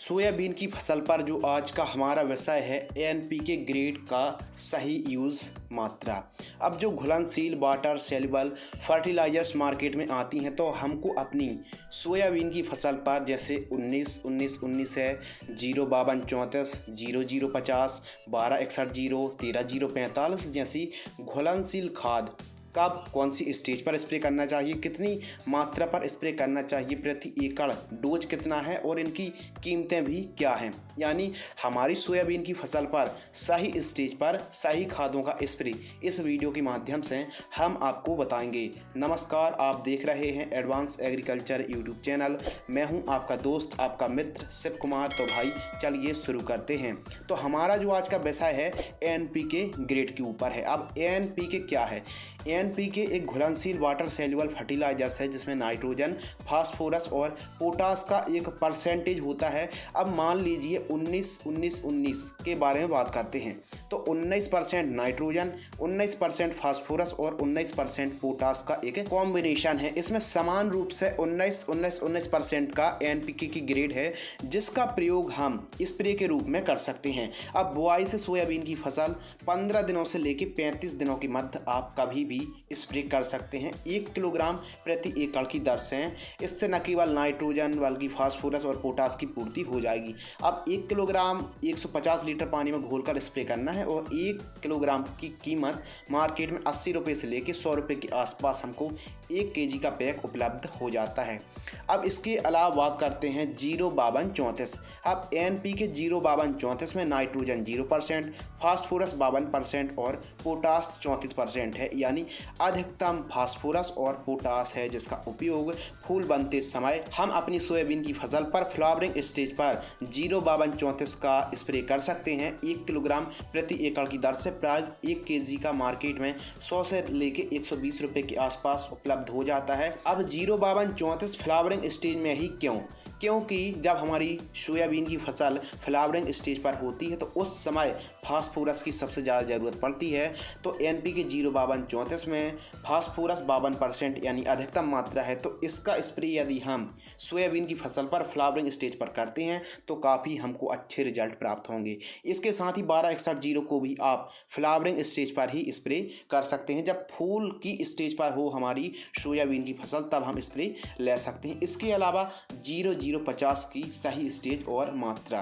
Soybean की फसल पर जो आज का हमारा विषय है एनपीके ग्रेड का सही यूज़ मात्रा। अब जो घुलनशील वाटर सॉल्युबल फर्टिलाइजर्स मार्केट में आती हैं तो हमको अपनी सोयाबीन की फसल पर जैसे 19-19-19 है, 052-34, 0050, 1261-0, 13-045 जैसी घुलनशील खाद कब कौन सी स्टेज पर स्प्रे करना चाहिए, कितनी मात्रा पर स्प्रे करना चाहिए, प्रति एकड़ डोज कितना है और इनकी कीमतें भी क्या हैं। यानी हमारी सोयाबीन की फसल पर सही स्टेज पर सही खादों का स्प्रे इस वीडियो के माध्यम से हम आपको बताएंगे। नमस्कार, आप देख रहे हैं एडवांस एग्रीकल्चर यूट्यूब चैनल। मैं हूं आपका दोस्त, आपका मित्र शिव कुमार। तो भाई चलिए शुरू करते हैं। तो हमारा जो आज का विषय है एनपीके ग्रेड के ऊपर है। अब एनपीके क्या है? एनपीके एक घुलनशील वाटर सॉल्युबल फर्टिलाइजर्स है जिसमें नाइट्रोजन, फास्फोरस और पोटास का एक परसेंटेज होता है। अब मान लीजिए 19-19-19 के बारे में बात करते हैं तो 19% नाइट्रोजन, 19% फास्फोरस और 19% पोटास का एक कॉम्बिनेशन है। इसमें समान रूप से 19% का एनपीके की ग्रेड है जिसका प्रयोग हम स्प्रे के रूप में कर सकते हैं। अब बुआई से सोयाबीन की फसल 15 दिनों से लेकर 35 दिनों के मध्य आप कभी भी स्प्रे कर सकते हैं 1 किलोग्राम प्रति एकड़ की दर से। इससे न केवल नाइट्रोजन बल्कि फास्फोरस और पोटास की पूर्ति हो जाएगी। अब 1 किलोग्राम 150 लीटर पानी में घोलकर स्प्रे करना है और 1 किलोग्राम की कीमत मार्केट में 80 रुपये से लेकर 100 रुपये के आसपास हमको 1 केजी का पैक उपलब्ध हो जाता है। अब इसके अलावा बात करते हैं 052-34। अब एनपीके 052-34 में नाइट्रोजन 0%, फास्फोरस 52% और पोटास 34% है। यानी अधिकतम फास्फोरस और पोटास है जिसका उपयोग फूल बनते समय हम अपनी सोयाबीन की फसल पर फ्लावरिंग स्टेज पर 052-34 का स्प्रे कर सकते हैं 1 किलोग्राम प्रति एकड़ की दर से। प्राइस 1 केजी का मार्केट में 100 से लेके 120 रुपये के आसपास उपलब्ध हो जाता है। अब 052-34 फ्लावरिंग स्टेज में ही क्योंकि जब हमारी सोयाबीन की फसल फ्लावरिंग स्टेज पर होती है तो उस समय फास्फोरस की सबसे ज़्यादा ज़रूरत पड़ती है। तो एनपीके 052-34 में फास्फोरस 52% यानी अधिकतम मात्रा है। तो इसका स्प्रे यदि हम सोयाबीन की फसल पर फ्लावरिंग स्टेज पर करते हैं तो काफ़ी हमको अच्छे रिजल्ट प्राप्त होंगे। इसके साथ ही 1261-0 को भी आप फ्लावरिंग स्टेज पर ही स्प्रे कर सकते हैं। जब फूल की स्टेज पर हो हमारी सोयाबीन की फसल तब हम स्प्रे ले सकते हैं। इसके अलावा 0050 की सही स्टेज और मात्रा,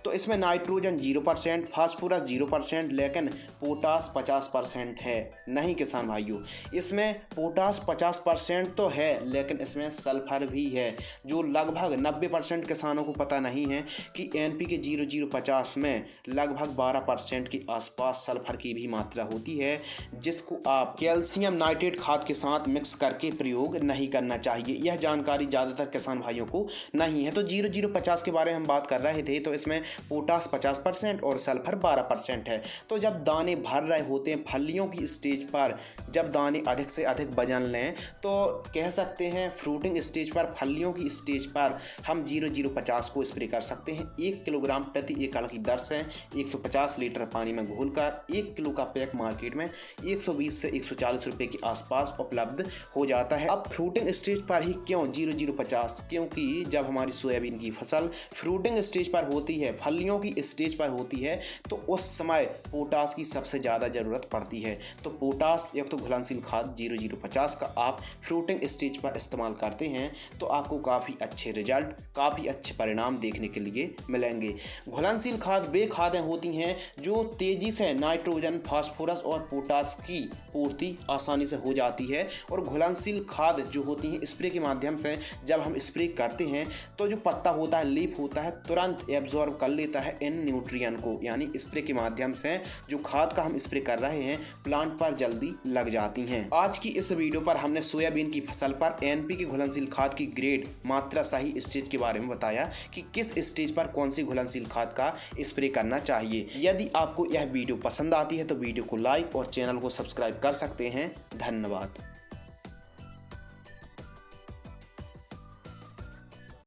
तो इसमें नाइट्रोजन 0%, फास्फोरस 0%, लेकिन पोटास 50% है। नहीं किसान भाइयों, इसमें पोटास 50% तो है लेकिन इसमें सल्फर भी है जो लगभग 90% किसानों को पता नहीं है कि एनपीके 0050 में लगभग 12% के आसपास सल्फर की भी मात्रा होती है जिसको आप कैल्शियम नाइट्रेट खाद के साथ मिक्स करके प्रयोग नहीं करना चाहिए। यह जानकारी ज़्यादातर किसान भाइयों को नहीं है। तो 0050 के बारे में हम बात कर रहे थे तो इसमें पोटास 50% और सल्फर 12% है। तो जब दाने भर रहे होते हैं फलियों की स्टेज पर, जब दाने अधिक से अधिक वजन लें तो कह सकते हैं फ्रूटिंग स्टेज पर, फलियों की स्टेज पर हम 0050 को स्प्रे कर सकते हैं 1 किलोग्राम प्रति एकड़ की दर से 150 लीटर पानी में घोलकर। 1 किलो का पैक मार्केट में 120 से 140 रुपये के आसपास उपलब्ध हो जाता है। अब फ्रूटिंग स्टेज पर ही क्यों 0050? क्योंकि जब हमारी सोयाबीन की फसल फ्रूटिंग स्टेज पर होती है, फलियों की स्टेज पर होती है तो उस समय पोटास की सबसे ज़्यादा ज़रूरत पड़ती है। तो पोटास एक तो घुलनशील खाद 0050 का आप फ्रूटिंग स्टेज पर इस्तेमाल करते हैं तो आपको काफ़ी अच्छे रिजल्ट, काफ़ी अच्छे परिणाम देखने के लिए मिलेंगे। घुलनशील खाद वे खादें होती हैं जो तेज़ी से नाइट्रोजन, फास्फोरस और पोटास की पूर्ति आसानी से हो जाती है। और घुलनशील खाद जो होती हैं स्प्रे के माध्यम से जब हम स्प्रे करते हैं तो जो पत्ता होता है, लीफ होता है, तुरंत एब्जॉर्ब कर लेता है इन न्यूट्रिएंट को। यानी स्प्रे के माध्यम से जो खाद का हम स्प्रे कर रहे हैं प्लांट पर जल्दी लग जाती हैं। आज की इस वीडियो पर हमने सोयाबीन की फसल पर एनपीके घुलनशील खाद की ग्रेड, मात्रा, सही स्टेज के बारे में बताया कि किस स्टेज पर कौन सी घुलनशील खाद का स्प्रे करना चाहिए। यदि आपको यह वीडियो पसंद आती है तो वीडियो को लाइक और चैनल को सब्सक्राइब कर सकते हैं। धन्यवाद।